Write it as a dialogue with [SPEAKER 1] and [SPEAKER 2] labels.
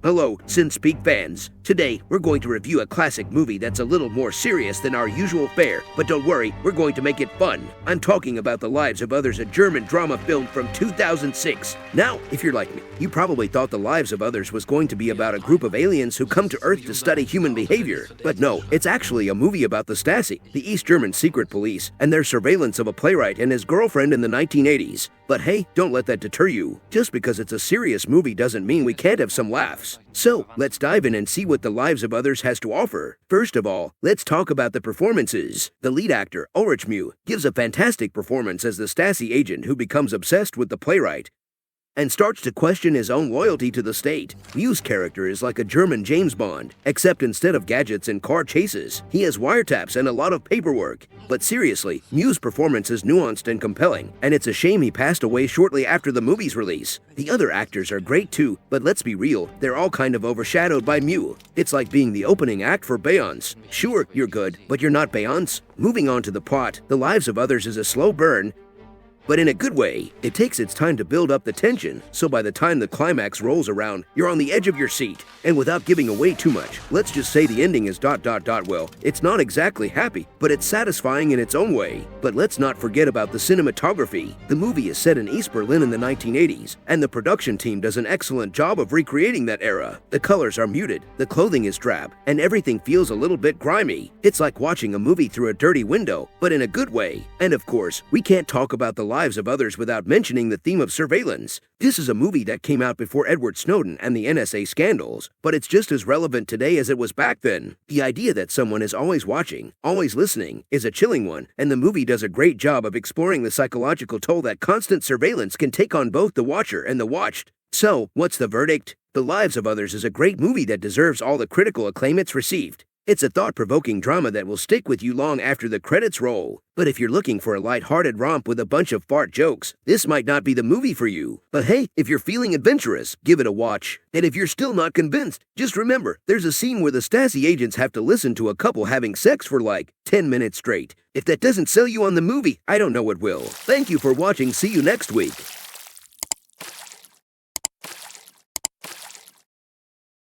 [SPEAKER 1] Hello, Sin-Speak fans. Today, we're going to review a classic movie that's a little more serious than our usual fare, but don't worry, we're going to make it fun. I'm talking about The Lives of Others, a German drama film from 2006. Now, if you're like me, you probably thought The Lives of Others was going to be about a group of aliens who come to Earth to study human behavior. But no, it's actually a movie about the Stasi, the East German secret police, and their surveillance of a playwright and his girlfriend in the 1980s. But hey, don't let that deter you. Just because it's a serious movie doesn't mean we can't have some laughs. So, let's dive in and see what The Lives of Others has to offer. First of all, let's talk about the performances. The lead actor, Ulrich Mew, gives a fantastic performance as the Stasi agent who becomes obsessed with the playwright and starts to question his own loyalty to the state. Mew's character is like a German James Bond, except instead of gadgets and car chases, he has wiretaps and a lot of paperwork. But seriously, Mew's performance is nuanced and compelling, and it's a shame he passed away shortly after the movie's release. The other actors are great too, but let's be real, they're all kind of overshadowed by Mew. It's like being the opening act for Beyonce. Sure, you're good, but you're not Beyonce. Moving on to the plot, The Lives of Others is a slow burn, but in a good way. It takes its time to build up the tension, so by the time the climax rolls around, you're on the edge of your seat. And without giving away too much, let's just say the ending is ... Well, it's not exactly happy, but it's satisfying in its own way. But let's not forget about the cinematography. The movie is set in East Berlin in the 1980s, and the production team does an excellent job of recreating that era. The colors are muted, the clothing is drab, and everything feels a little bit grimy. It's like watching a movie through a dirty window, but in a good way. And of course, we can't talk about The Lives of Others without mentioning the theme of surveillance. This is a movie that came out before Edward Snowden and the NSA scandals, but it's just as relevant today as it was back then. The idea that someone is always watching, always listening, is a chilling one, and the movie does a great job of exploring the psychological toll that constant surveillance can take on both the watcher and the watched. So, what's the verdict? The Lives of Others is a great movie that deserves all the critical acclaim it's received. It's a thought-provoking drama that will stick with you long after the credits roll. But if you're looking for a light-hearted romp with a bunch of fart jokes, this might not be the movie for you. But hey, if you're feeling adventurous, give it a watch. And if you're still not convinced, just remember, there's a scene where the Stasi agents have to listen to a couple having sex for like 10 minutes straight. If that doesn't sell you on the movie, I don't know what will. Thank you for watching. See you next week.